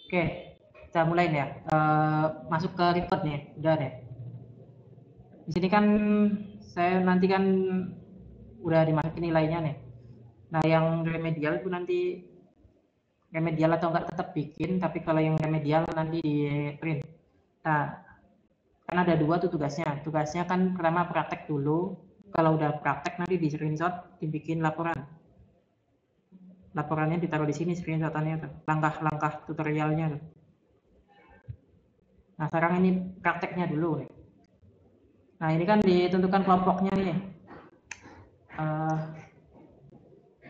Oke, kita mulai nih ya. Masuk ke record nih, udah deh. Di sini kan saya nanti kan udah dimasukin nilainya nih. Nah, yang remedial itu nanti remedial atau enggak tetap bikin, tapi kalau yang remedial nanti di print. Nah, kan ada dua tuh tugasnya. Tugasnya kan pertama praktek dulu. Kalau udah praktek nanti di screenshot, dibikin laporan. Laporannya ditaruh di sini screenshotannya tuh, langkah-langkah tutorialnya tuh. Nah, sekarang ini prakteknya dulu nih. Nah, ini kan ditentukan kelompoknya nih.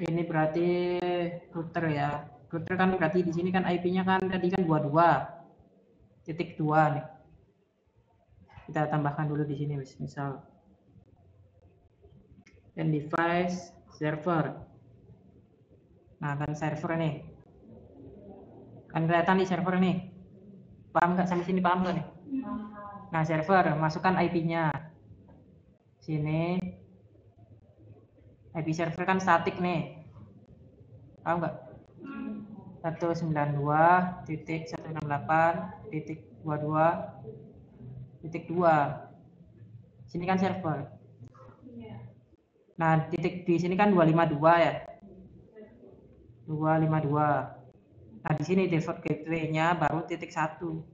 Ini berarti router ya. Router kan berarti di sini kan IP-nya kan tadi kan 22.2 nih. Kita tambahkan dulu di sini misal. Dan device server. Nah, kan server nih. Kan kelihatan di server nih. Paham nggak sampai sini, paham nggak nih? Nah, server masukkan IP-nya. Sini IP server kan statik nih. Paham nggak? 192.168.22.2. Sini kan server. Nah, titik di sini kan 252 ya. 252. Nah, di sini default gateway-nya baru titik 1.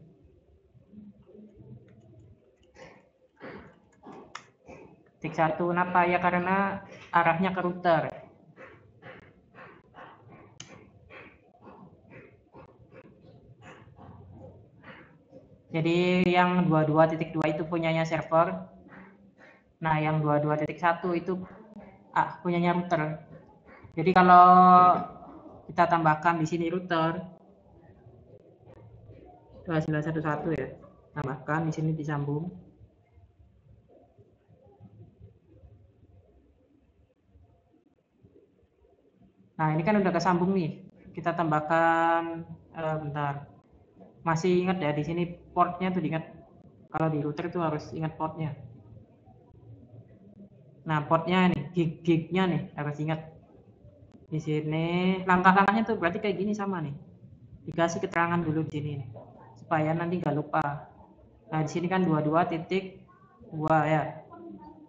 Titik 1 kenapa? Ya karena arahnya ke router. Jadi yang 22.2 itu punyanya server. Nah, yang 22.1 itu punyanya router. Jadi kalau kita tambahkan di sini router 911 ya. Tambahkan di sini disambung. Nah, ini kan udah kesambung nih. Kita tambahkan bentar. Masih ingat ya di sini portnya tuh diingat. Kalau di router itu harus ingat portnya. Nah, portnya nih, gig-gignya nih harus ingat. Di sini langkah-langkahnya tuh berarti kayak gini sama nih. Dikasih keterangan dulu di sini nih, supaya nanti nggak lupa. Nah, di sini kan 22.2 ya.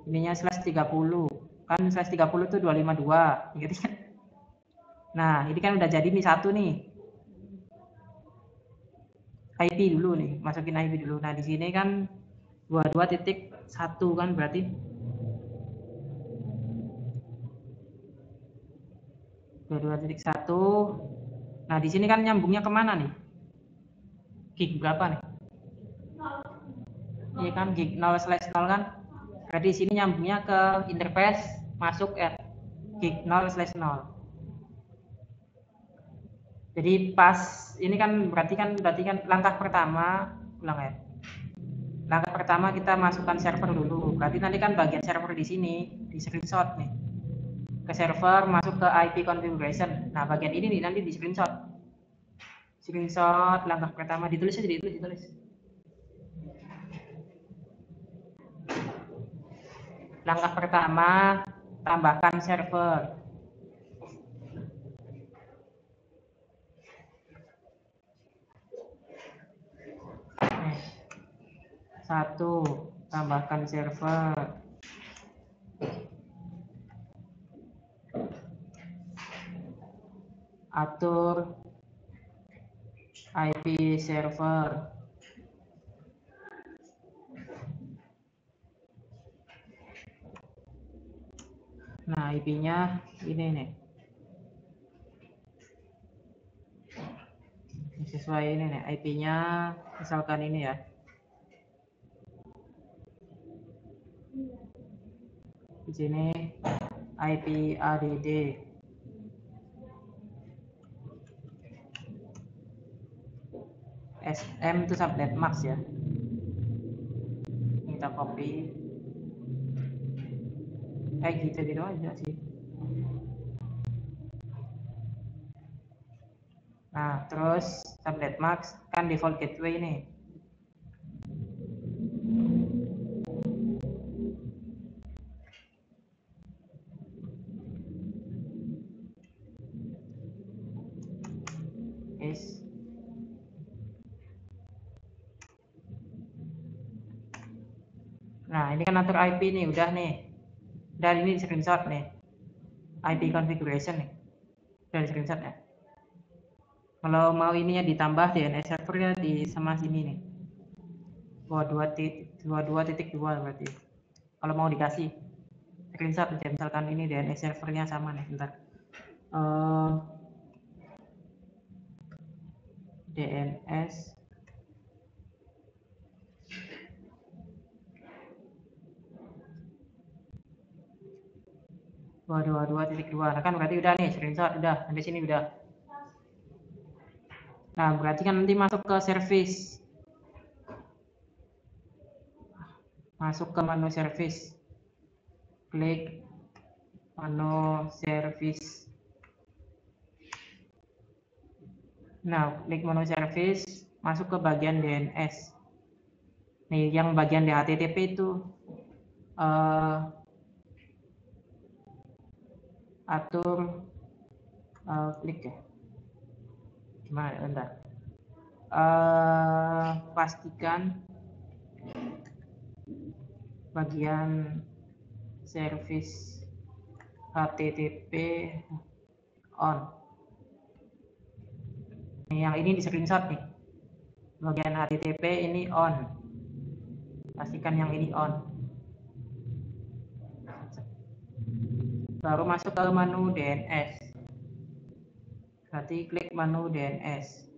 Ininya /30. Kan /30 itu 252, gitu kan. Nah, ini kan udah jadi nih satu nih. IP dulu nih, masukin IP dulu. Nah, di sini kan 22.1 kan berarti 22.1. Nah, di sini kan nyambungnya kemana nih? Gig berapa nih? Iya kan, gig 0/0 kan? Berarti di sini nyambungnya ke interface masuk gig 0/0. Jadi pas ini kan berarti kan langkah pertama ulang ya. Langkah pertama kita masukkan server dulu. Berarti nanti kan bagian server di sini di screenshot nih. Ke server masuk ke IP configuration. Nah, bagian ini nih nanti di screenshot. Screenshot langkah pertama ditulis aja ditulis. Langkah pertama tambahkan server. Satu, tambahkan server. Atur IP server. Nah, IP-nya ini nih. Sesuai ini nih, IP-nya misalkan ini ya. Di sini IP ADD. SM itu subnet max ya. Kita copy. Gitu aja sih. Nah, terus subnet max kan default gateway nih. Is Nah, ini kan atur IP nih, udah nih. Dan ini screenshot nih. IP configuration nih. Udah di screenshot ya. Kalau mau ininya ditambah DNS servernya di sama sini nih. 22.2 berarti. Kalau mau dikasih screenshot aja, misalkan ini DNS servernya sama nih, bentar. DNS dua. Nah kan berarti udah nih screenshot, udah sampai sini udah. Nah berarti kan nanti masuk ke service, masuk ke menu service, klik menu service. Nah klik menu service, masuk ke bagian DNS. Nih yang bagian DHTTP itu atur klik ya, gimana bentar, pastikan bagian service HTTP on. Nih, yang ini di screenshot nih, bagian HTTP ini on, pastikan yang ini on. Baru masuk ke menu DNS, berarti klik menu DNS,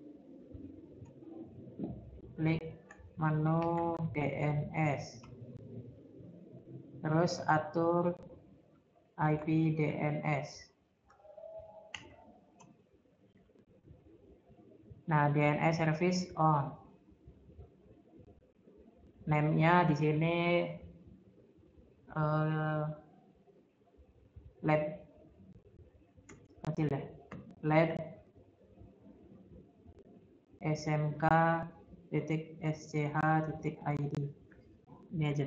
klik menu DNS, terus atur IP DNS. Nah, DNS service on. Name-nya di sini lab kecil ya, lab smk.sch.id. Ini aja.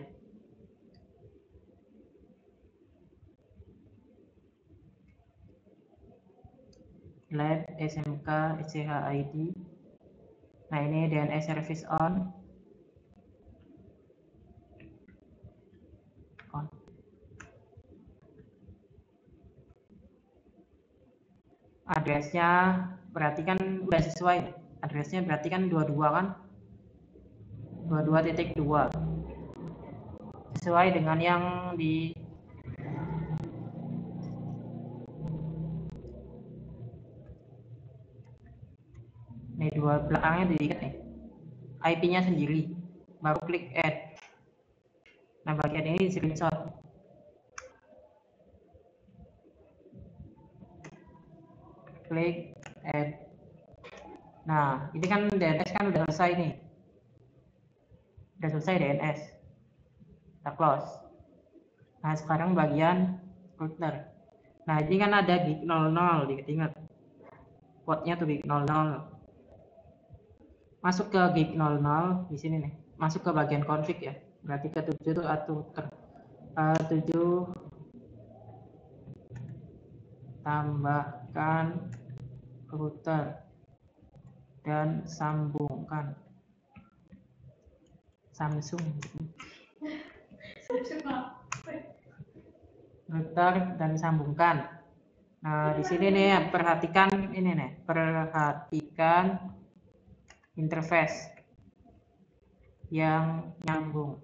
Lab smk.sch.id. Nah, ini DNS service on. Addressnya berarti kan udah sesuai, addressnya berarti kan 22 kan, 22.2 sesuai dengan yang di nih, dua belakangnya diikat nih, IP-nya sendiri, baru klik add. Nah bagian ini di screenshot, klik add. Nah ini kan DNS kan udah selesai nih, udah selesai DNS, kita close. Nah sekarang bagian router. Nah ini kan ada bit 00, diingat portnya tuh bit 00. Masuk ke gig 00 di sini nih, masuk ke bagian config ya, berarti ke 7 itu atur 7 tambahkan router dan sambungkan Samsung router dan sambungkan. Nah di sini nih perhatikan ini nih, perhatikan interface yang nyambung.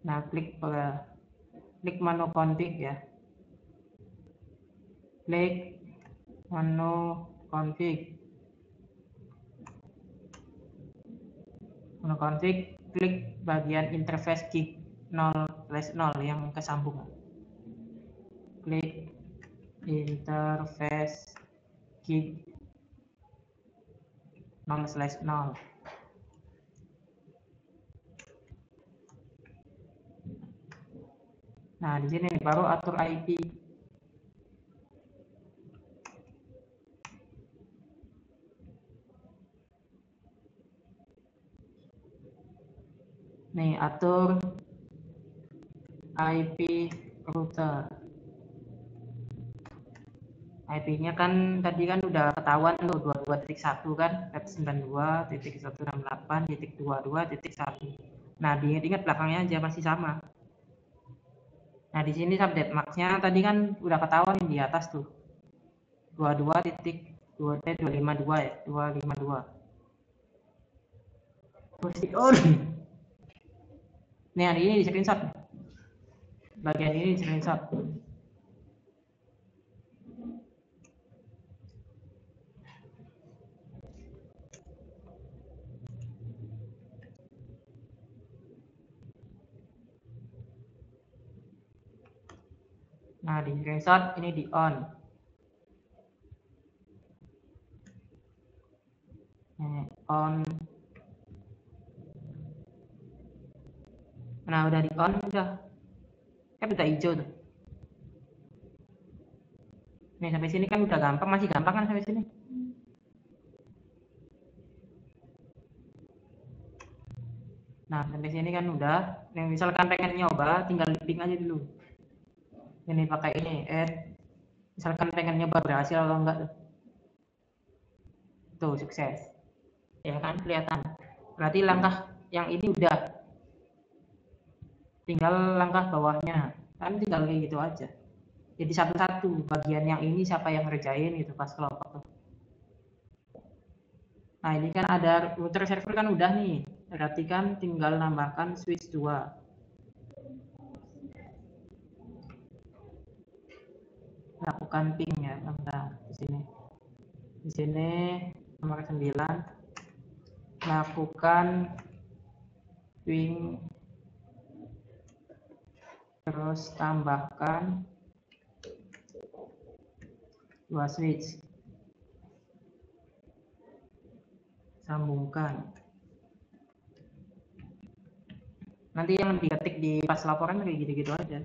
Nah klik menu config ya, klik menu config, klik bagian interface gig 0/0 yang kesambung, klik interface gig 0/0. Nah di sini baru atur IP. Nih atur IP router. IP-nya kan tadi kan udah ketahuan tuh 22.1 kan, web 92.168.22.1. Nah, diingat-ingat belakangnya aja masih sama. Nah, di sini subnet max-nya tadi kan udah ketahuan di atas tuh. 22.252 ya, 252. Terus di on. Nih, hari ini di screenshot. Bagian ini di screenshot. Nah, di screenshot ini di on. On. Nah, udah di on udah. Kan udah hijau tuh. Nih, sampai sini kan udah gampang, masih gampang kan sampai sini. Nah, sampai sini kan udah. Yang misalkan pengen nyoba, tinggal link aja dulu. Ini pakai ini, misalkan pengen nyoba berhasil atau enggak tuh. Tuh, sukses. Ya kan, kelihatan. Berarti langkah yang ini udah. Tinggal langkah bawahnya. Kan tinggal kayak gitu aja. Jadi satu-satu, bagian yang ini siapa yang ngerjain gitu pas kelompok tuh. Nah, ini kan ada router server kan udah nih. Berarti kan tinggal nambahkan switch 2. Lakukan ping ya, bentar. Di sini. Di sini nomor 9 lakukan ping, terus tambahkan 2 switch, sambungkan. Nanti yang diketik di pas laporan kayak gitu-gitu aja.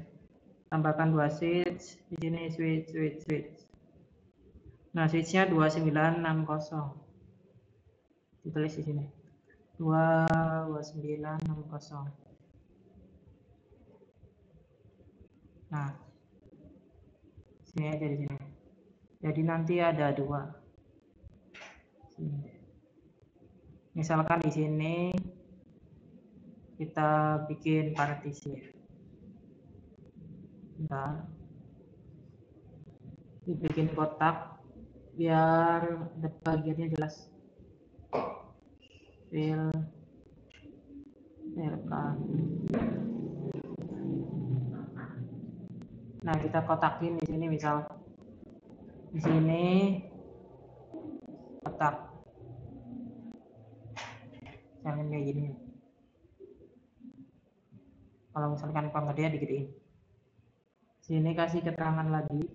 Tambahkan 2 switch, di sini switch. Nah, switchnya 2960. Ditulis di sini. 2960. Nah, sini aja di sini. Jadi nanti ada 2. Misalkan di sini kita bikin partisi. Nah, dibikin kotak biar bagiannya jelas. Fill Nah, kita kotakin di sini, misal di sini kotak misalkan kayak gini. Kalau misalkan pengertian digedein. Sini kasih keterangan lagi.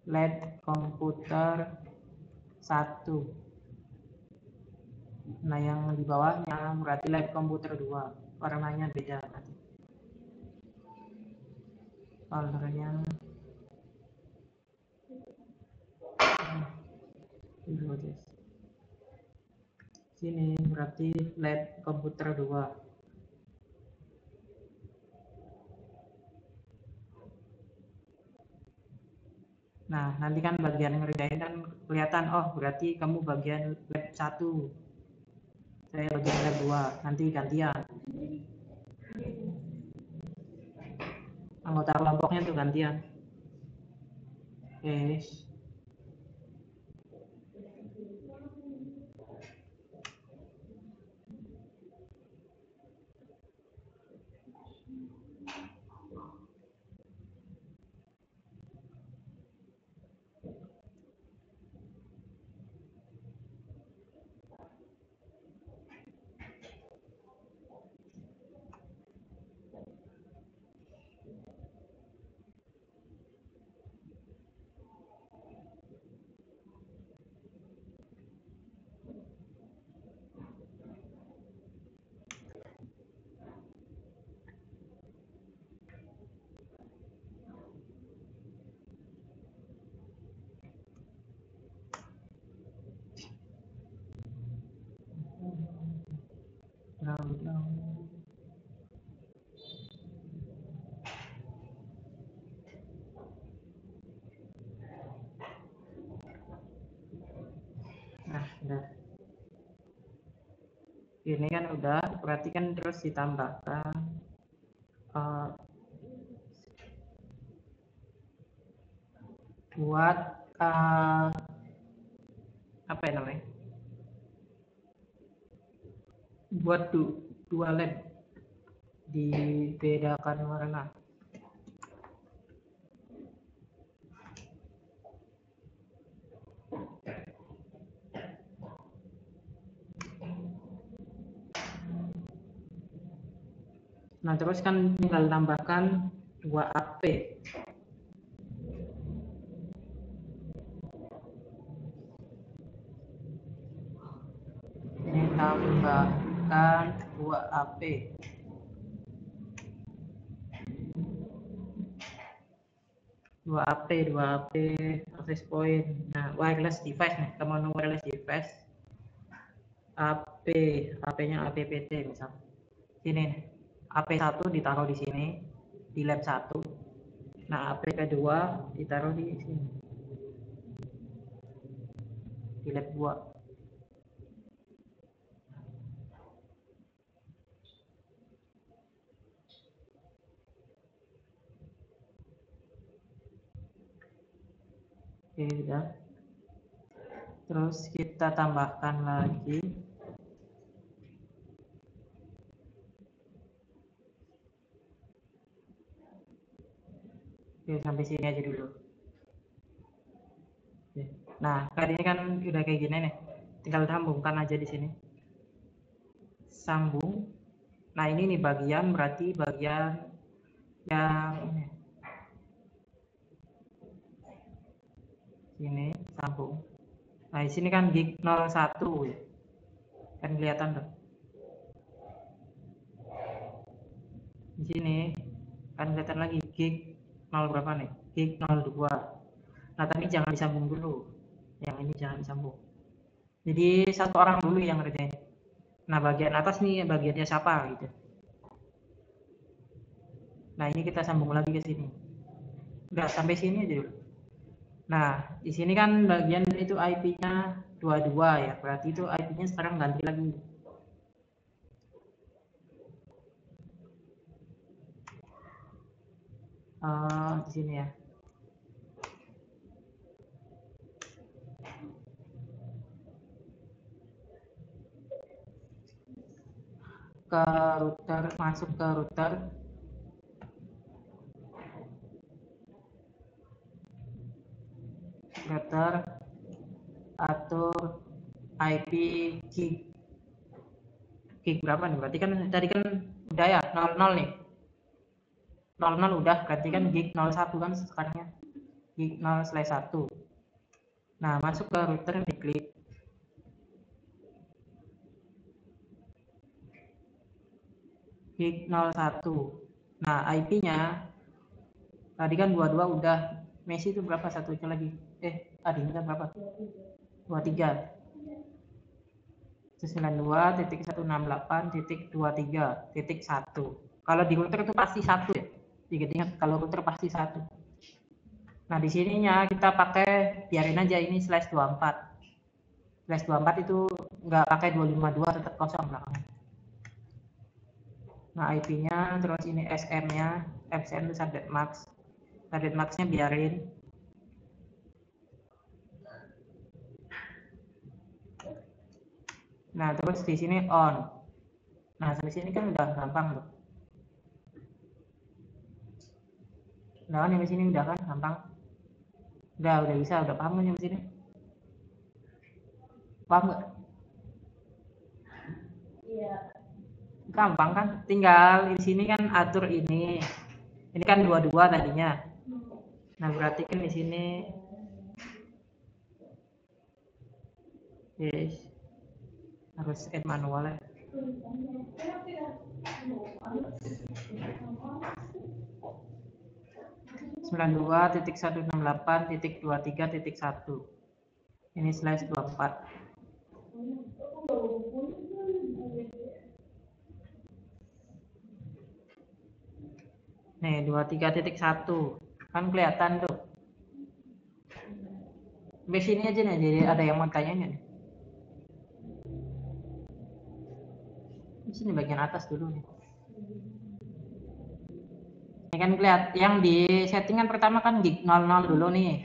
Lab komputer 1. Nah, yang di bawahnya berarti lab komputer 2. Warnanya beda nanti. Colornya sini berarti lab komputer 2. Nah, nanti kan bagian ngerjain kan kelihatan, oh berarti kamu bagian lab 1. Saya bagian lab 2. Nanti gantian. Anggota kelompoknya tuh gantian. Oke. Nah, ini kan udah, berarti kan terus ditambahkan buat apa ya namanya, buat dua led dibedakan warna. Nah, terus kan tinggal tambahkan 2 AP. Ini tambahkan 2 AP. Dua AP access point. Nah, wireless device nih, teman wireless device. AP-nya APPT misal. Sini nih. AP1 ditaruh di sini di lab 1. Nah, AP kedua ditaruh di sini. Di lab 2. Oke, sudah. Terus kita tambahkan lagi oke, sampai sini aja dulu. Oke. Nah, kali ini kan udah kayak gini nih. Tinggal sambungkan aja di sini. Sambung. Nah, ini nih bagian, berarti bagian yang ini sambung. Nah, di sini kan gig 01 ya. Kan kelihatan tuh. Di sini kan kelihatan lagi gig 0 berapa nih? Gig 02. Nah, tapi jangan disambung dulu. Yang ini jangan disambung. Jadi satu orang dulu yang ngerjain. Nah, bagian atas nih bagiannya siapa gitu. Nah, ini kita sambung lagi ke sini. Udah sampai sini aja dulu. Nah, di sini kan bagian itu IP-nya 22 ya. Berarti itu IP-nya sekarang ganti lagi. Di sini ya. Ke router, masuk ke router. Router atur IP gig. Gig berapa nih? Berarti kan tadi kan udah ya 00 nih. 00 udah, berarti kan gig 01 kan sekarangnya. Gig 0/1. Nah, masuk ke router diklik. Gig 01. Nah, IP-nya tadi kan 22 udah. Messi itu berapa satunya lagi? Tadinya berapa? 23. 92.168.23.1. Kalau di router itu pasti 1 ya. Ingat-ingat kalau router pasti 1. Nah, di sininya kita pakai biarin aja ini /24. /24 itu nggak pakai 252, tetap kosong belakangnya. Nah, IP-nya terus ini SM-nya, SM itu subnet max. Subnet max-nya biarin. Nah, terus di sini on. Nah, sampai sini kan udah gampang loh. Udah kan yang sini udah kan gampang. Udah bisa, udah paham kan yang sini? Paham nggak? Iya. Gampang kan? Tinggal di sini kan atur ini. Ini kan 22 tadinya. Nah, berarti kan di sini yes, harus add manual ya. (92.168.23.1) ini /24. Nih 23.1 kan kelihatan tuh. Sampai sini aja nih, jadi ada yang mau tanya nih. Di sini bagian atas dulu nih. Ini kan kelihatan yang di settingan pertama kan gig 00 dulu nih.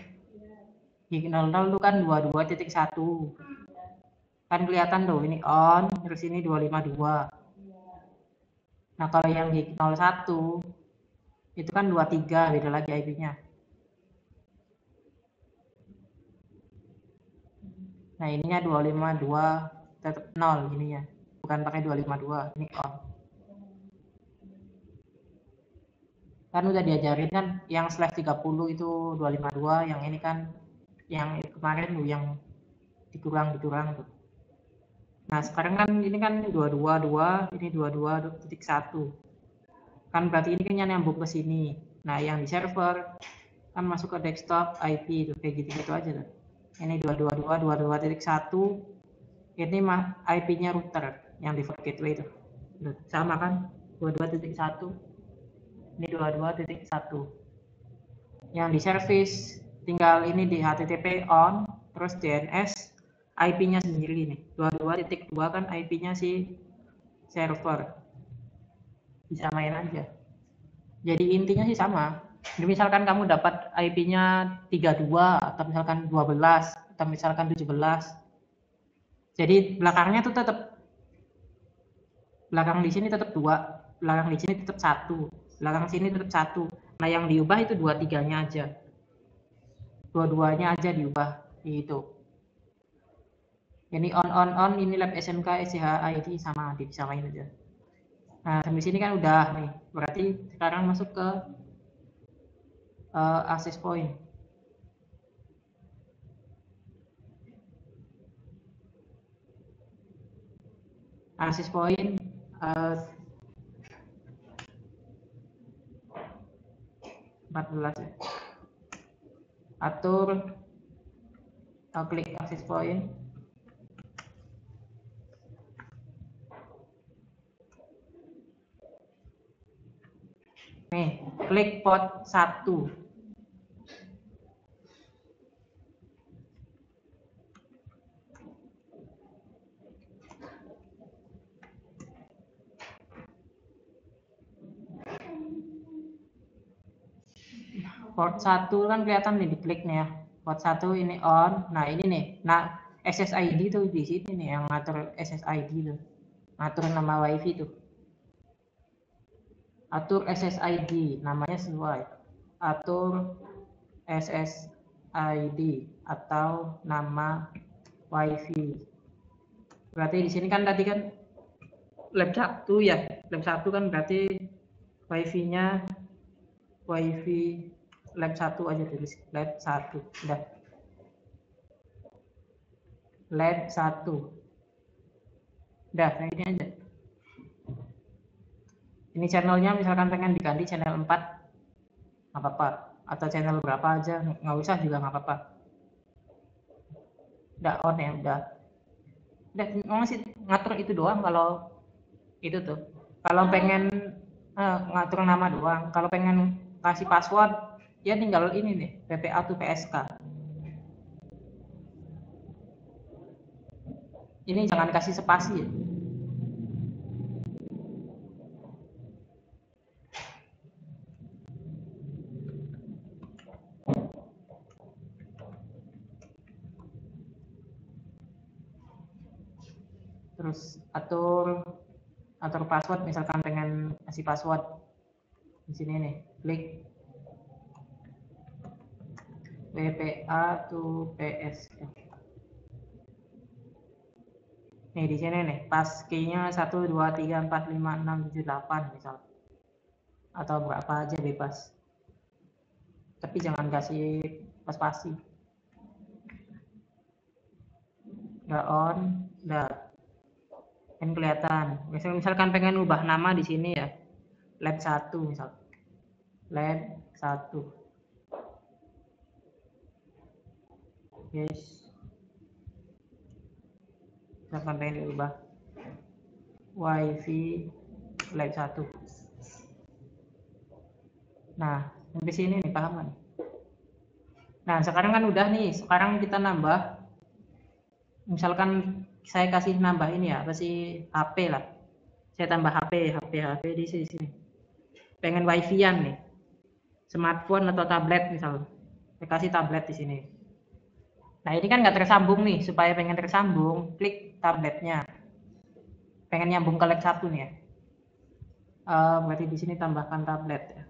Gig 00 itu kan 22.1. Kan kelihatan tuh ini on, terus ini 252. Nah, kalau yang gig 01 itu kan 23, beda lagi IP-nya. Nah, ininya 252 tetap 0 ininya. Bukan pakai 252, ini on. Kan udah diajarin kan yang /30 itu 252, yang ini kan yang kemarin yang dikurang tuh. Nah, sekarang kan ini kan 222, ini 22.1. Kan berarti ini kan nyambung ke sini. Nah, yang di server kan masuk ke desktop IP itu kayak gitu-gitu aja tuh. Ini 222.22.1. Ini IP-nya router yang di gateway itu. Sama kan? 22.1. Ini 22.1. Yang di service tinggal ini di HTTP on, terus DNS IP-nya sendiri nih. 22.2 kan IP-nya si server. Bisa main aja. Jadi intinya sih sama. Jadi misalkan kamu dapat IP-nya 32 atau misalkan 12 atau misalkan 17. Jadi belakangnya tuh tetap belakang di sini tetap 2, belakang di sini tetap 1, belakang sini tetap 1. Nah, yang diubah itu 23-nya aja. Dua-duanya aja diubah gitu. Ini on, ini lab SMK, SCH, ID sama disamain aja. Nah, sampai sini kan udah nih. Berarti sekarang masuk ke access point. Access point 14 ya. Atur klik access point. Nih, klik port 1. Port 1 kan kelihatan nih diklik nih ya. Port 1 ini on. Nah, ini nih. Nah, SSID tuh di sini nih yang ngatur SSID tuh. Ngatur nama WiFi tuh. Atur SSID, namanya sesuai. Atur SSID atau nama WiFi. Berarti di sini kan tadi kan lab 1 ya. Lab 1 kan berarti WiFi-nya WiFi lab 1 aja tulis. Lab 1. Udah. Lab 1. Udah, kayak ini aja. Ini channelnya misalkan pengen diganti channel 4, nggak apa-apa. Atau channel berapa aja, nggak usah juga nggak apa-apa. Udah on ya, udah masih ngatur itu doang kalau itu tuh. Kalau pengen ngatur nama doang. Kalau pengen kasih password, ya tinggal ini nih, PPA to PSK. Ini jangan kasih spasi ya. Terus atur password, misalkan pengen kasih password di sini nih, klik PPA to PSK. Nih di sini nih, passkey-nya 1 2 3 4 5 6 7 8 misal. Atau berapa aja bebas. Tapi jangan kasih spasi. Udah on, udah kan kelihatan. Misalkan pengen ubah nama di sini ya, lab 1 misal, lab 1. Yes. Misalkan pengen diubah WiFi lab 1. Nah, sampai sini nih, paham kan? Nah, sekarang kan udah nih, sekarang kita nambah. Misalkan saya kasih nambah ini ya, kasih HP lah. Saya tambah HP di sini. Pengen wifi-an nih, smartphone atau tablet misal, saya kasih tablet di sini. Nah ini kan nggak tersambung nih, supaya pengen tersambung, klik tabletnya. Pengen nyambung ke lab 1 nih ya. Berarti di sini tambahkan tablet ya.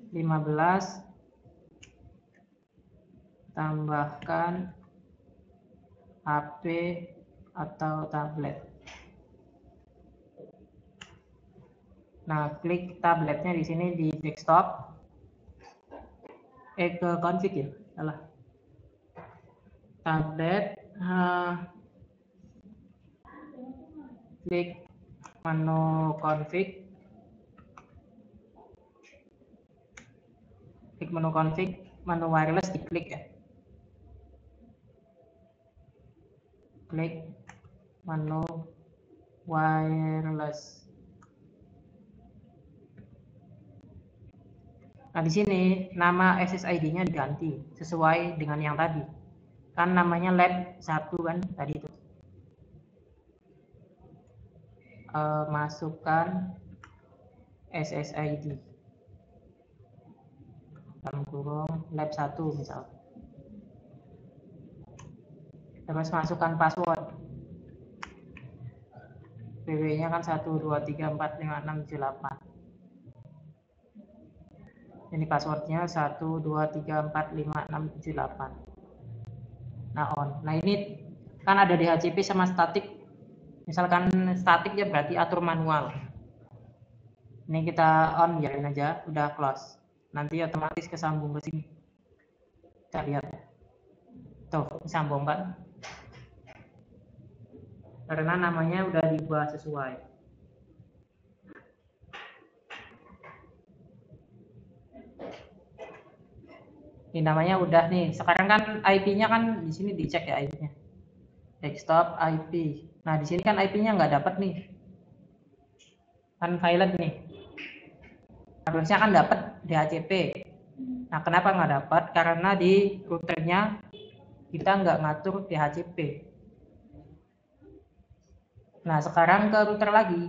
15 tambahkan HP atau tablet. Nah, klik tabletnya di sini di desktop. Ke config ya, salah. Tablet, klik menu config. Klik menu config, menu wireless diklik ya. Klik menu wireless. Nah, di sini nama SSID-nya diganti sesuai dengan yang tadi. Kan namanya lab 1 kan tadi itu. Masukkan SSID. Dalam kurung lab 1 misal. Terus masukkan password. PW-nya kan 123456778. Ini passwordnya 123456778. Nah on. Nah ini kan ada DHCP sama statik. Misalkan statik ya berarti atur manual. Ini kita on, biarin aja, udah close. Nanti otomatis kesambung ke sini. Kita lihat. Tuh, disambung kan? Karena namanya udah diubah sesuai. Ini namanya udah nih. Sekarang kan IP-nya kan di sini dicek ya IP-nya. Desktop IP. Nah, di sini kan IP-nya nggak dapat nih. Kan violet nih. Harusnya kan dapat DHCP. Nah, kenapa nggak dapat? Karena di routernya kita nggak ngatur DHCP. Nah, sekarang ke router lagi.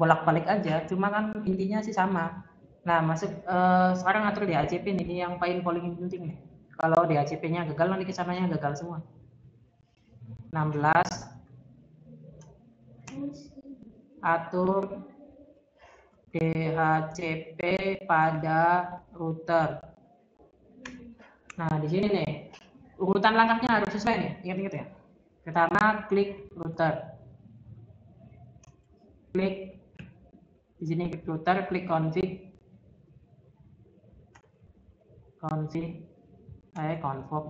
Bolak-balik aja, cuma kan intinya sih sama. Nah, sekarang ngatur DHCP nih, ini yang paling penting nih. Kalau DHCP-nya gagal, nanti kesananya gagal semua. 16 atur DHCP pada router. Nah, di sini nih, urutan langkahnya harus sesuai nih, ingat-ingat ya. Pertama, klik router. Klik di sini klik router, klik config. Config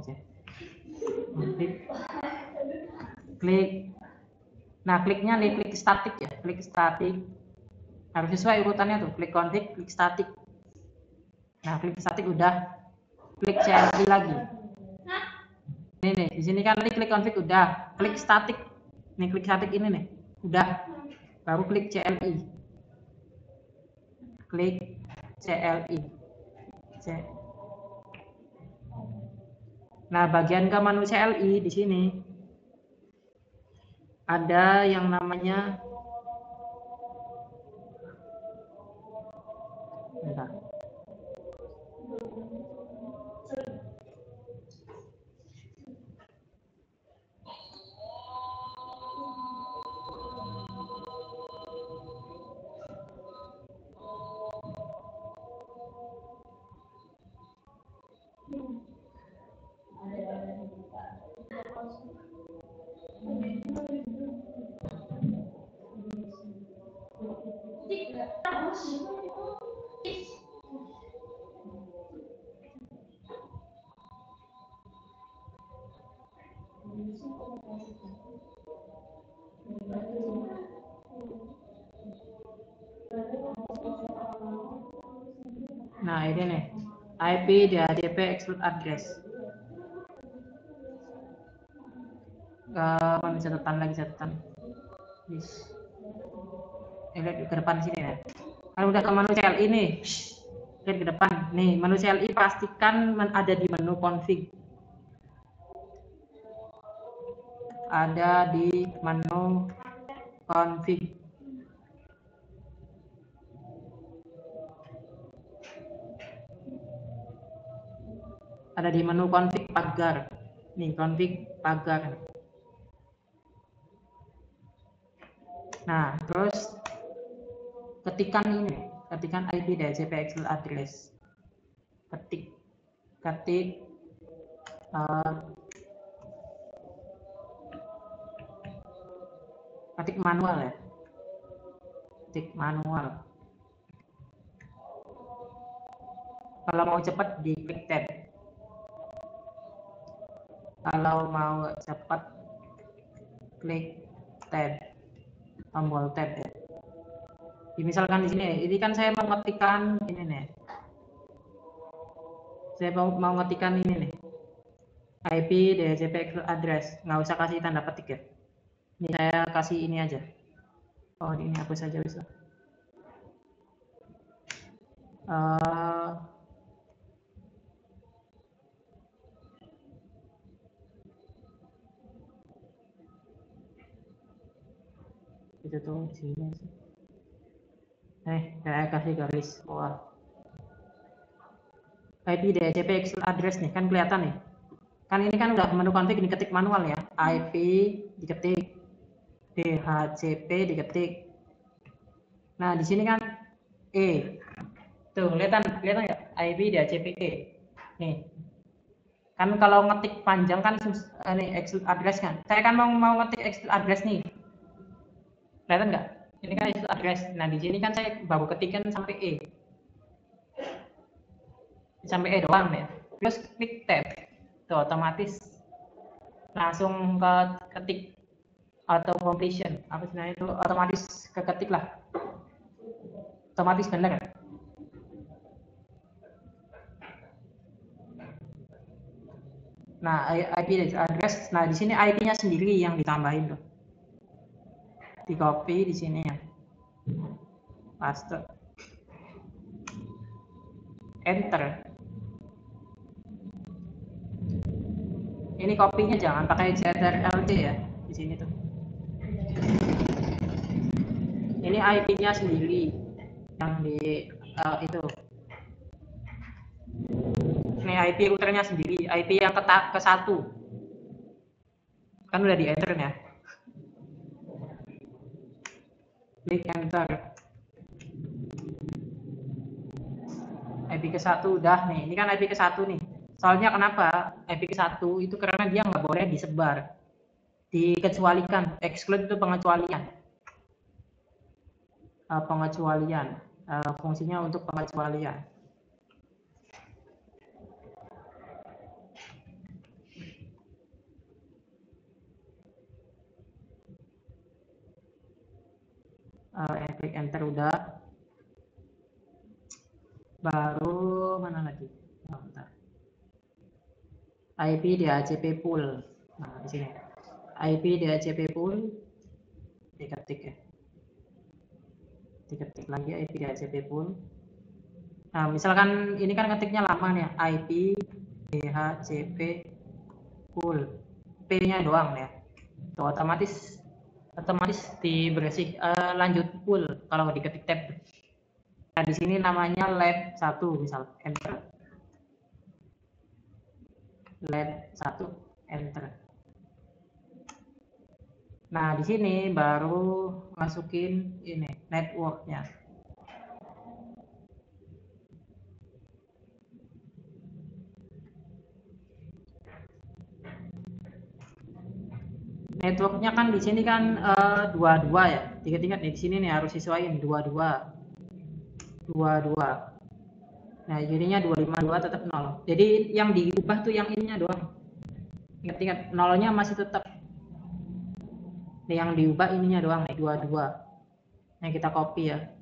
sih. Klik. Nah, kliknya nih, klik statik ya, klik statik. Harus sesuai urutannya tuh, klik config, klik statik. Nah, klik statik udah, klik CLI lagi. Ini nih, di sini kan klik config udah, klik statik. Nih, klik statik ini nih, udah. Baru klik CLI. Klik CLI. Nah, bagian ke menu CLI di sini ada yang namanya bentar. Nah, ini nih, IP DHCP exclude address. Catatan lagi catatan. Yes. Lihat ke depan sini ya. Kalau udah ke menu CLI nih, lihat ke depan. Nih, menu CLI pastikan ada di menu config. ada di menu config. Ada di menu config pagar. Nih, config pagar. Nah, terus ketikan ini, ketikan IP DHCP external address. Ketik ketik manual ya. Ketik manual. Kalau mau cepat di klik tab. Kalau mau cepat klik tab, tombol tab ya. Misalkan di sini, ini kan saya mau ngetikkan ini nih. Saya mau ngetikkan ini nih. IP DHCP address, nggak usah kasih tanda petik ya. Ini saya kasih ini aja. Oh, ini hapus saja bisa. Itu tuh sini. Saya kasih garis bawah. IP DHCP external address nih, kan kelihatan nih. Kan ini kan udah menu config diketik manual ya. IP diketik, DHCP diketik. Nah, di sini kan tuh kelihatan nggak? IP DHCP nih. Kan kalau ngetik panjang kan ini external address kan. Saya kan mau ngetik external address nih. Kelihatan nggak? Ini kan external address. Nah, di sini kan saya baru ketikkan sampai sampai doang ya. Terus klik tab. Tuh otomatis langsung ketik auto completion. Apa sebenarnya itu otomatis keketik lah. Otomatis bener. Nah, IP address. Nah, di sini IP-nya sendiri yang ditambahin tuh. Di copy di sini ya. Paste. Enter. Ini copy-nya jangan pakai CTRL-C ya di sini tuh. Ini IP-nya sendiri yang di itu. Ini IP routernya sendiri, IP yang ke 1. Kan udah di enter ya. Klik enter. IP ke 1 udah nih. Ini kan IP ke 1 nih. Soalnya kenapa? IP ke 1 itu karena dia nggak boleh disebar. Dikecualikan, exclude itu pengecualian. Fungsinya untuk pengecualian. Klik enter udah. Baru mana lagi? Bentar. IP DHCP pool. Nah, di sini. IP DHCP pool diketik ya. Diketik lagi IP DHCP pool. Nah, misalkan ini kan ngetiknya lama nih, IP DHCP pool. P-nya doang ya. Tuh, otomatis dibersih lanjut pool kalau diketik tab. Nah, di sini namanya lab 1 misal enter. Lab 1 enter. Nah, di sini baru masukin ini networknya. Networknya kan di sini kan 22 ya. Ingat-ingat nih di sini nih harus sesuaiin 22. Nah, jadinya 252 tetap 0. Jadi yang diubah tuh yang ininya doang. Ingat-ingat nolnya masih tetap. Nih, yang diubah ininya doang nih 22. Nah, kita copy ya.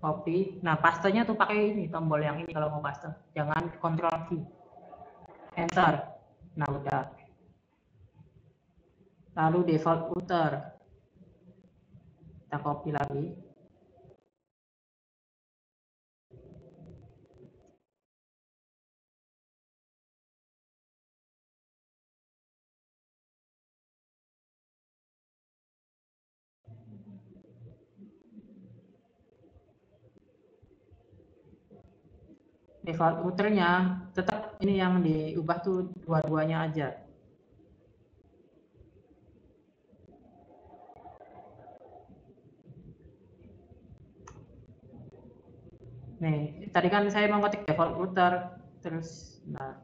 Copy. Nah, pastenya tuh pakai ini tombol yang ini kalau mau paste. Jangan Ctrl V. Enter. Nah, udah. Lalu default router. Kita copy lagi. default routernya tetap ini yang diubah tuh dua-duanya aja. Nih, tadi kan saya mau ngetik default router, terus, nah,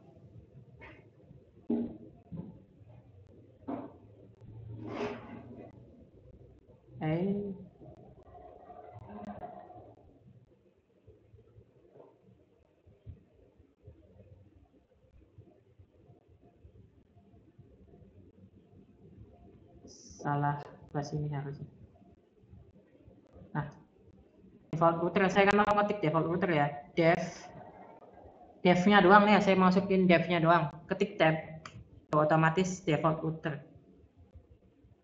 salah pas ini harusnya. Nah, default router, saya kan mau ngetik default router ya, devnya doang nih, saya masukin devnya doang, ketik tab, otomatis default router.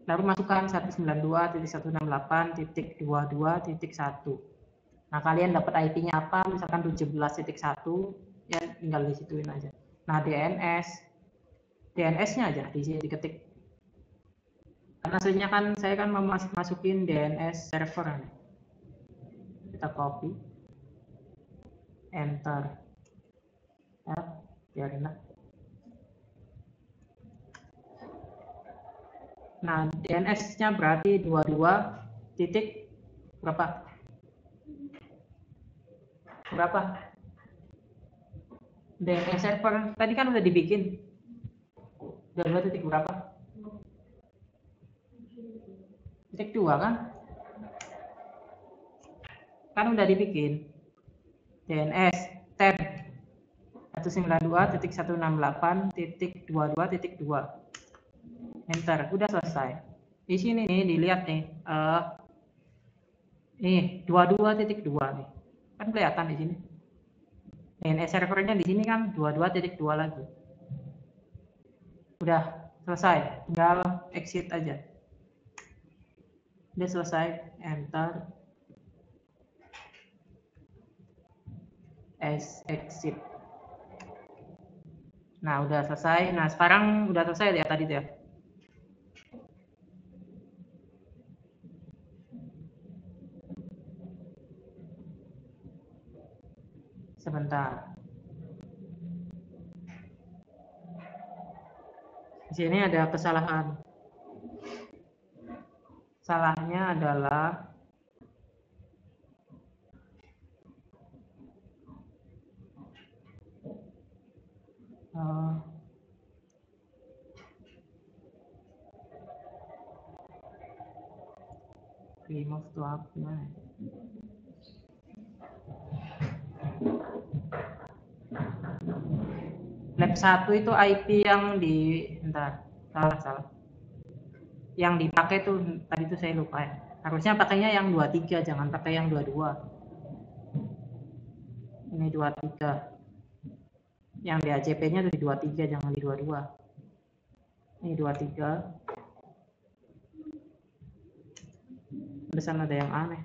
Lalu masukkan 192.168.22.1. Nah, kalian dapat IP-nya apa? Misalkan 17.1, ya tinggal disituin aja. Nah, DNS-nya aja di sini diketik. Karena aslinya kan saya kan masukin DNS server. Kita copy, enter. Ya, biarin lah. Nah, DNS-nya berarti 22 titik berapa? DNS server tadi kan udah dibikin. 22 titik berapa? Titik 2 kan? Kan udah dibikin. DNS tab 192.168.22.2. Enter, udah selesai. Di sini nih dilihat nih, nih 22.2 nih, kan kelihatan di sini. DNS servernya di sini kan 22.2 lagi. Udah selesai, tinggal exit aja. Udah selesai, enter, exit. Nah, udah selesai. Nah, sekarang udah selesai ya tadi tuh ya. Sebentar. Di sini ada kesalahan. Salahnya adalah remove to apa? Lab 1 itu IP yang di salah. Yang dipakai tuh tadi tuh saya lupa ya. Harusnya pakainya yang 23, jangan pakai yang 22. Ini 23. Yang di ACP-nya tuh di 23, jangan di 22. Ini 23. Di sana ada yang aneh.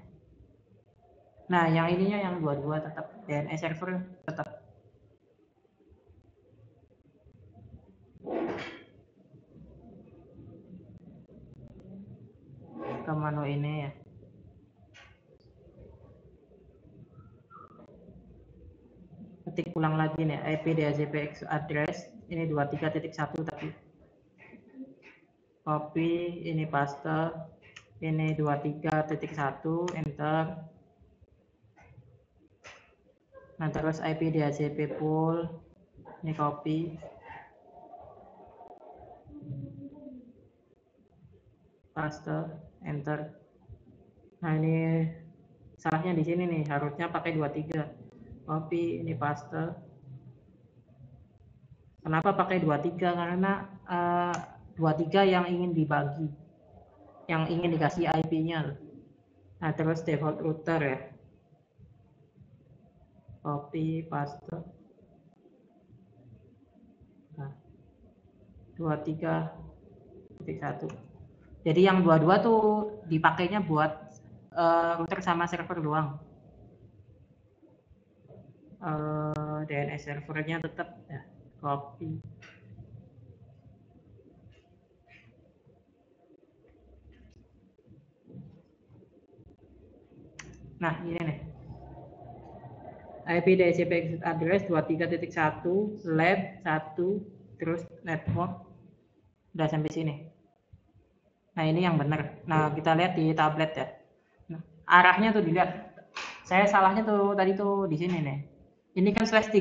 Nah, yang ininya yang 22 tetap DNS server tetap. Ke menu ini ya. Ketik ulang lagi nih, IP DHCP address ini 23.1 tapi copy, ini paste, ini 23.1, enter. Nah, terus IP DHCP pool, ini copy, paste, enter. Nah, ini salahnya di sini nih, harusnya pakai 23. Copy, ini paste. Kenapa pakai 23? Karena 23 yang ingin dibagi, yang ingin dikasih IP-nya. Nah, terus default router ya. Copy, paste. Nah, 23.1. Jadi yang 22 tuh dipakainya buat router sama server doang. DNS servernya tetap ya, copy. Nah, ini nih. IP DHCP exit address 23.1 lab 1 terus network, udah sampai sini. Nah ini yang benar. Nah kita lihat di tablet ya. Nah, arahnya tuh dilihat. Saya salahnya tuh tadi tuh di sini nih. Ini kan /30.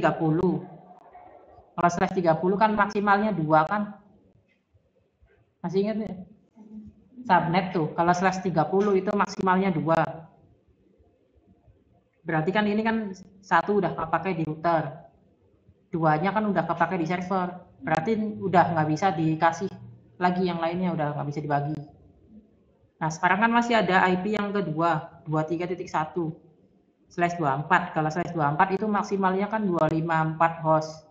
Kalau /30 kan maksimalnya 2 kan. Masih ingat ya? Subnet tuh. Kalau /30 itu maksimalnya 2. Berarti kan ini kan 1 udah kepakai di router. 2-nya kan udah kepakai di server. Berarti udah nggak bisa dikasih lagi yang lainnya, udah nggak bisa dibagi. Nah sekarang kan masih ada IP yang kedua 23.1/24. Kalau /24 itu maksimalnya kan 254 host.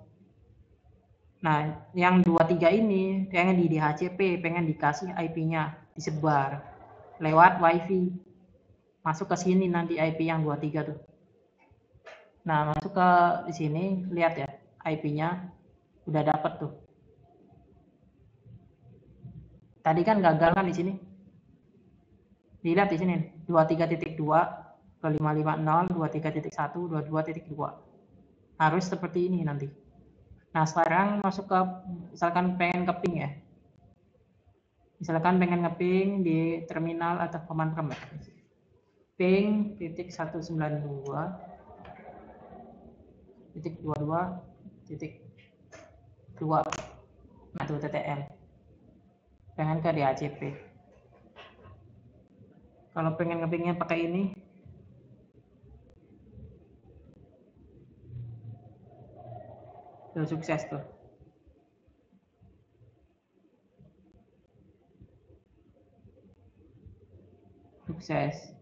Nah yang 23 ini pengen di DHCP, pengen dikasih IP-nya disebar lewat WiFi, masuk ke sini nanti IP yang 23 tuh. Nah masuk ke di sini, lihat ya IP-nya udah dapet tuh. Tadi kan gagal kan di sini. Dilihat di sini 23.2 ke 550, 23.1, 22.2. Harus seperti ini nanti. Nah, sekarang masuk ke misalkan pengen ke ping ya. Misalkan pengen nge-ping di terminal atau command prompt. Ping titik 192 titik 22 titik 2. Nah, itu TTL. Pengen ke DHCP. Kalau pengen nge-pingnya pakai ini, tuh sukses tuh. Sukses.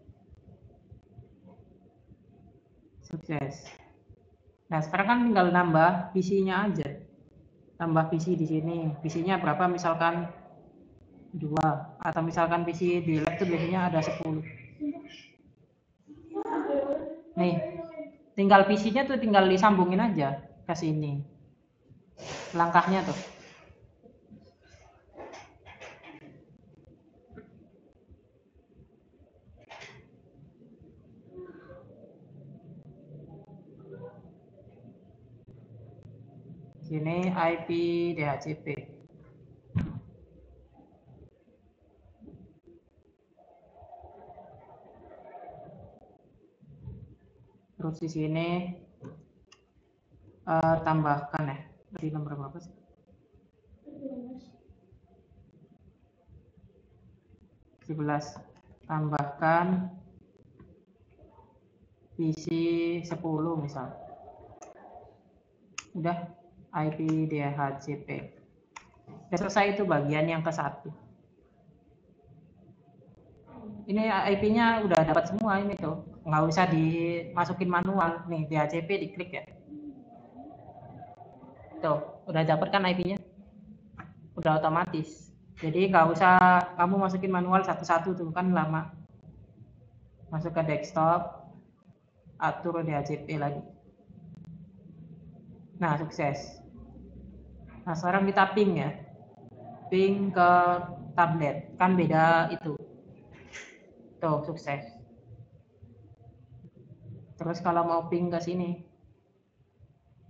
Nah, sekarang kan tinggal nambah PC-nya aja. Tambah PC di sini. PC-nya berapa misalkan 2, atau misalkan PC di lab itu biasanya ada 10. Nih, tinggal PC-nya tuh tinggal disambungin aja ke sini. Langkahnya tuh. Sini IP DHCP. Terus di sini tambahkan ya. Tadi nomor berapa sih? 17. Tambahkan PC 10 misal. Udah IP DHCP. Udah selesai itu bagian yang ke-1. Ini IP-nya udah dapat semua ini tuh. Nggak usah dimasukin manual. Nih DHCP diklik ya. Tuh, udah dapat kan IP-nya? Udah otomatis. Jadi nggak usah kamu masukin manual satu-satu tuh kan lama. Masuk ke desktop, atur DHCP lagi. Nah, sukses. Nah, sekarang kita ping ya. Ping ke tablet. Kan beda itu. Tuh, sukses. Terus kalau mau ping ke sini,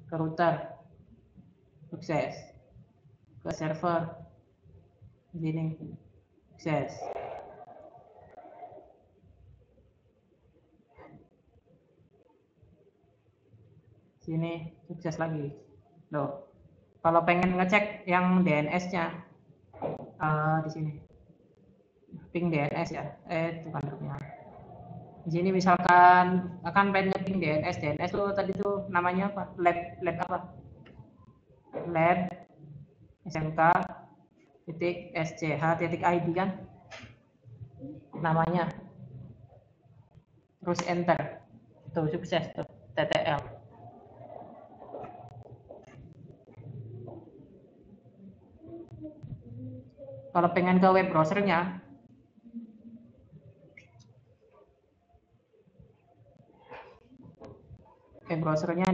ke router, sukses. Ke server, gini, sukses. Sini, sukses lagi. Loh, kalau pengen ngecek yang DNS-nya, di sini. Ping DNS ya. Itu kan di sini misalkan akan pengen ping DNS tuh tadi tuh namanya apa? Lab apa? Lab SMK titik SCH titik ID kan namanya. Terus enter. Tuh sukses tuh TTL. Kalau pengen ke web browsernya,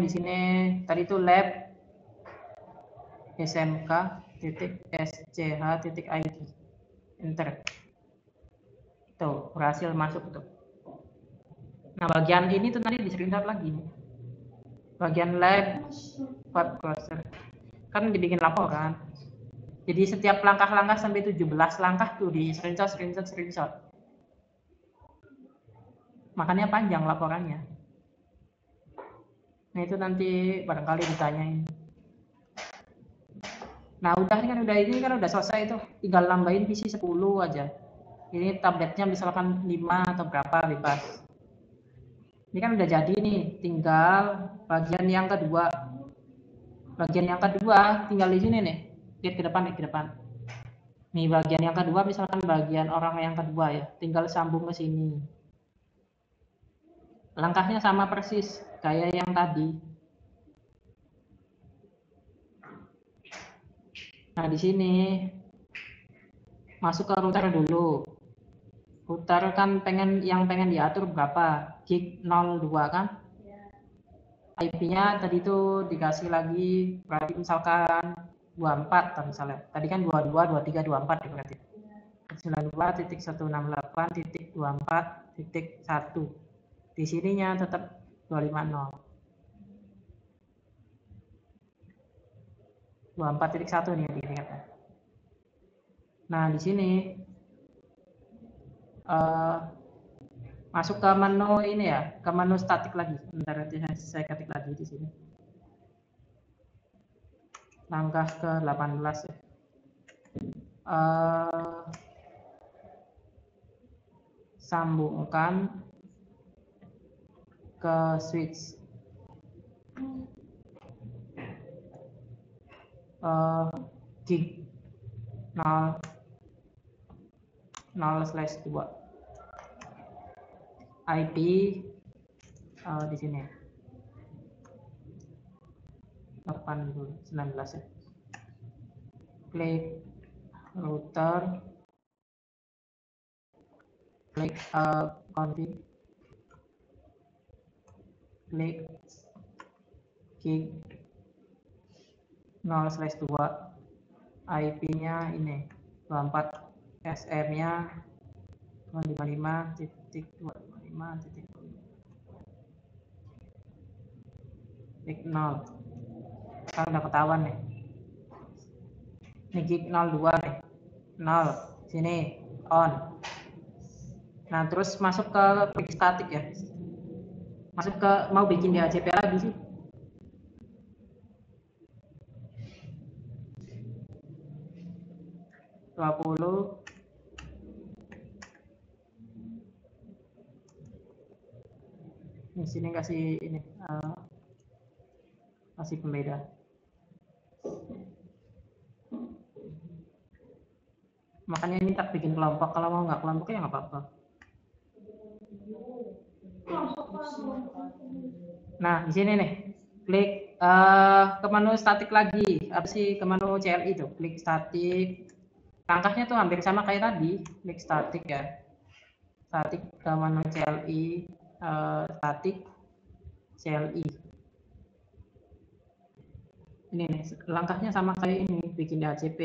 di sini tadi itu lab smk titik sch titik id, enter. Tuh berhasil masuk tuh. Nah bagian ini tuh nanti di screenshot lagi. bagian lab part browser kan dibikin laporan. Jadi setiap langkah-langkah sampai 17 langkah tuh di screenshot. Makanya panjang laporannya. Nah itu nanti barangkali ditanyain. Nah ini kan udah selesai tuh, tinggal nambahin PC 10 aja. Ini tabletnya misalkan 5 atau berapa bebas. Ini kan udah jadi nih, tinggal bagian yang kedua. Bagian yang kedua tinggal di sini nih, lihat ke depan. Nih bagian yang kedua misalkan bagian orang yang kedua ya, tinggal sambung ke sini. Langkahnya sama persis kayak yang tadi. Nah di sini masuk ke router dulu. Router kan pengen diatur berapa? Gig 02 kan? IP-nya tadi itu dikasih lagi, berarti misalkan 24 misalnya. Tadi kan 22, 23, 24 berarti. 92.168.24.1. Di sininya tetap 250. 24.1 nih dikatakan. Nah, di sini masuk ke menu ini ya, ke menu statik lagi. Bentar nanti saya ketik lagi di sini. Langkah ke 18 ya. Sambungkan ke switch gig 0/2 IP di sini 19 ya. Klik router, klik config, klik gig 0/2, IP-nya ini 24, SM-nya 255.255.0. Klik 0. Sekarang udah ketahuan nih. Ini gig 02 nih. 0. Sini on. Nah, terus masuk ke klik statik ya. Masuk ke mau bikin di DHCP lagi sih. Di sini kasih ini kasih pembeda. Makanya ini tak bikin kelompok, kalau mau nggak kelompok ya nggak apa-apa. Nah di sini nih, klik ke menu statik lagi, apa sih, ke menu CLI itu, klik statik. Langkahnya tuh hampir sama kayak tadi, klik statik ya, statik ke menu CLI, statik CLI. Ini nih, langkahnya sama kayak ini, bikin DHCP.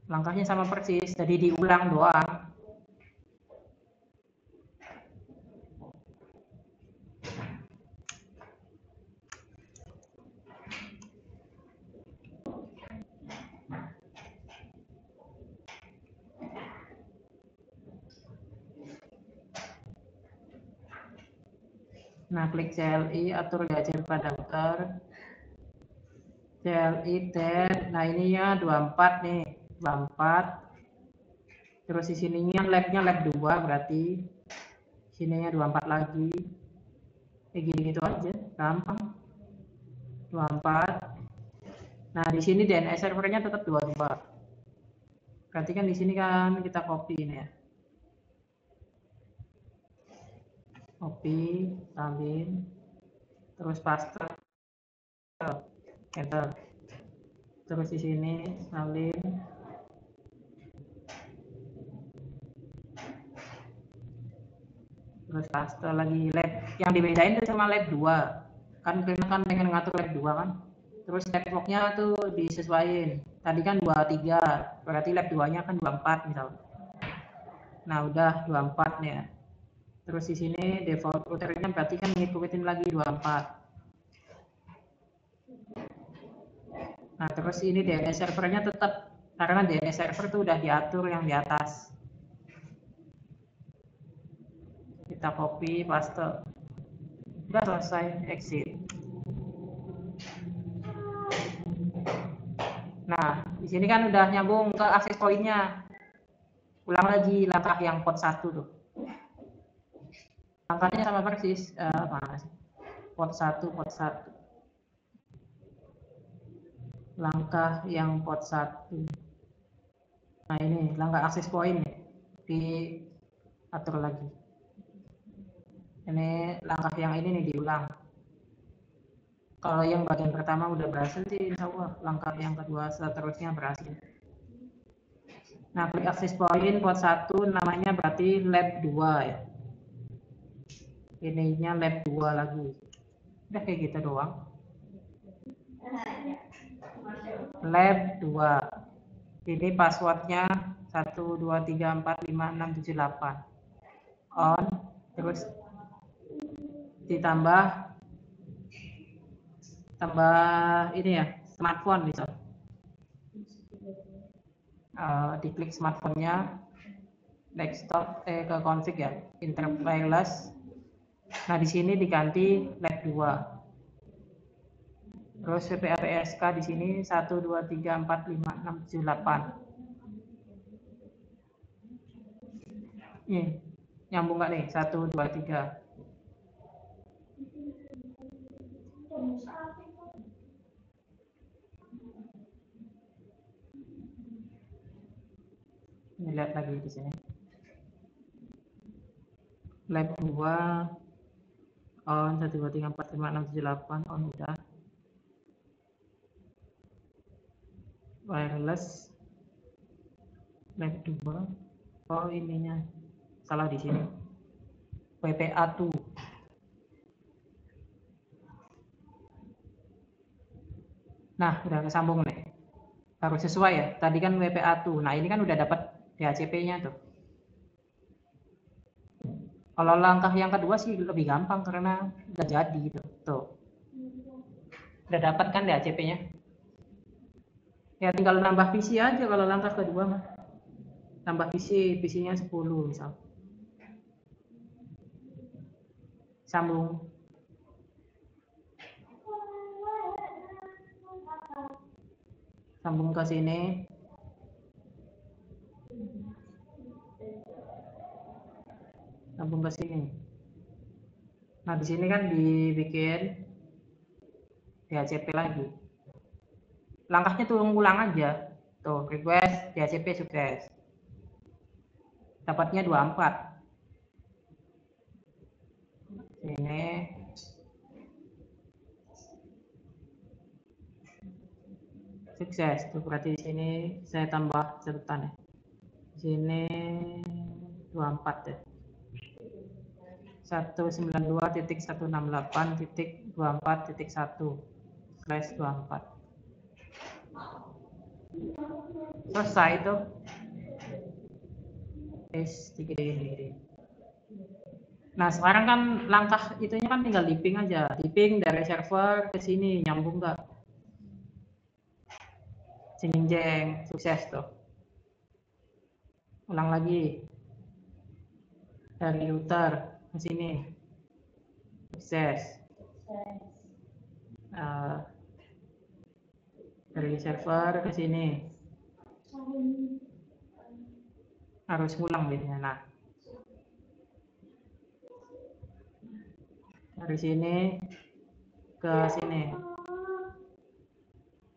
Langkahnya sama persis, jadi diulang doang. Nah, klik CLI, atur DHCP pada router. CLI tab, nah ininya 24 nih, 24. Terus di sininya lab-nya lab 2 berarti. Sininya 24 lagi. Kayak gini gitu aja, gampang. 24. Nah, di sini DNS servernya tetap 22. Berarti kan di sini kan kita copy ini ya. Copy, salin, terus paste, enter. Terus di sini salin, terus paste lagi lab. Yang dibedain itu cuma lab 2. Kan kita kan pengen ngatur lab 2 kan. Terus log-nya tuh disesuaikan. Tadi kan 23, berarti lab 2-nya kan 24 misal. Nah, udah 24 nih ya. Terus di sini default routernya berarti kan ngikutin lagi 24. Nah, terus ini DNS servernya tetap, karena DNS server itu udah diatur yang di atas. Kita copy, paste. Udah selesai, exit. Nah, di sini kan udah nyambung ke access point-nya. Ulang lagi langkah yang port 1 tuh. Langkahnya sama persis. Port 1, port 1. Langkah yang port 1. Nah, ini langkah access point diatur lagi. Ini langkah yang ini nih diulang. Kalau yang bagian pertama udah berhasil sih, insya Allah langkah yang kedua seterusnya berhasil. Nah, klik access point port 1 namanya berarti lab 2 ya. Ininya lab 2 lagi. Udah kayak gitu doang. Lab 2. Ini passwordnya 123456778. On, terus ditambah ini ya, smartphone bisa. Diklik smartphone-nya, desktop ke config ya, interrupt wireless. Nah, di sini diganti lab 2. Terus VPAPSK di sini 123456778. Nih, nyambung nggak nih? 1, 2, 3. Ini lihat lagi di sini. Lab 2 on 123456778 on udah. Wireless lab 2. Oh, ininya salah di sini. WPA2. Nah, udah kesambung nih. Harus sesuai ya. Tadi kan WPA2. Nah, ini kan udah dapat DHCP-nya tuh. Kalau langkah yang kedua sih lebih gampang karena udah jadi gitu. Tuh. Udah dapat kan DHCP-nya? Ya tinggal nambah PC aja kalau langkah kedua mah. Tambah PC-nya 10 misal. Sambung. Sambung ke sini. Sambung ke sini. Nah, di sini kan dibikin DHCP lagi. Langkahnya tuh ulang aja. Tuh, request DHCP sukses. Dapatnya 24. Ini sukses. Tuh, berarti di sini saya tambah catatan ya. Di sini 24 ya. 192.168.24.1/24. Selesai itu. Dikit. Nah, sekarang kan langkah itunya kan tinggal di ping aja. Di ping dari server ke sini nyambung nggak? Jeng, sukses tuh. Ulang lagi. Dari router ke sini. Sukses. Dari server ke sini. Harus ulang biasanya. Nah, dari sini ke sini.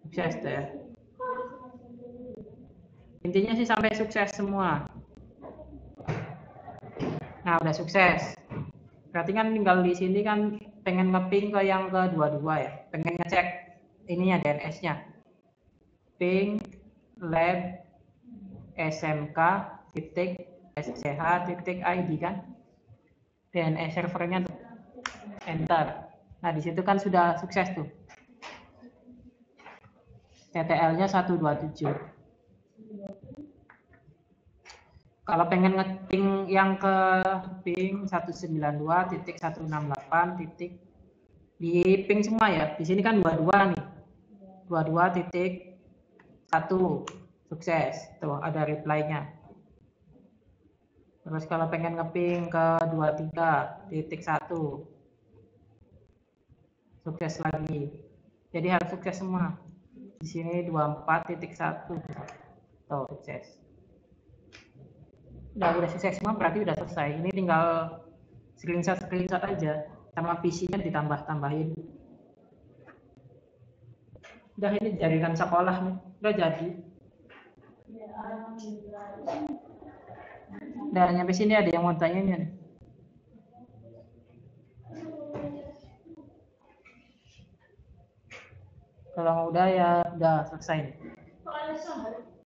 Sukses tuh ya. Intinya sih sampai sukses semua. Nah, udah sukses. Berarti kan tinggal di sini kan pengen ngeping ke yang kedua-dua ya. Pengen ngecek ininya DNS-nya. Ping lab smk sch.id kan. DNS servernya tuh. Enter. Nah, di situ kan sudah sukses tuh. TTL-nya 127. Kalau pengen ngeting yang ke ping 192.168. Di ping semua ya. Di sini kan 22 nih. 22.1 sukses. Tuh ada reply-nya. Terus kalau pengen ngeping ke 23.1 sukses lagi. Jadi harus sukses semua. Di sini 24.1 tuh sukses. Udah sukses semua berarti udah selesai. Ini tinggal screenshot aja sama PC-nya ditambah-tambahin. Udah ini jaringan sekolah nih, udah jadi. Udah nyampe sini ada yang mau tanya nih. Kalau udah ya udah selesai.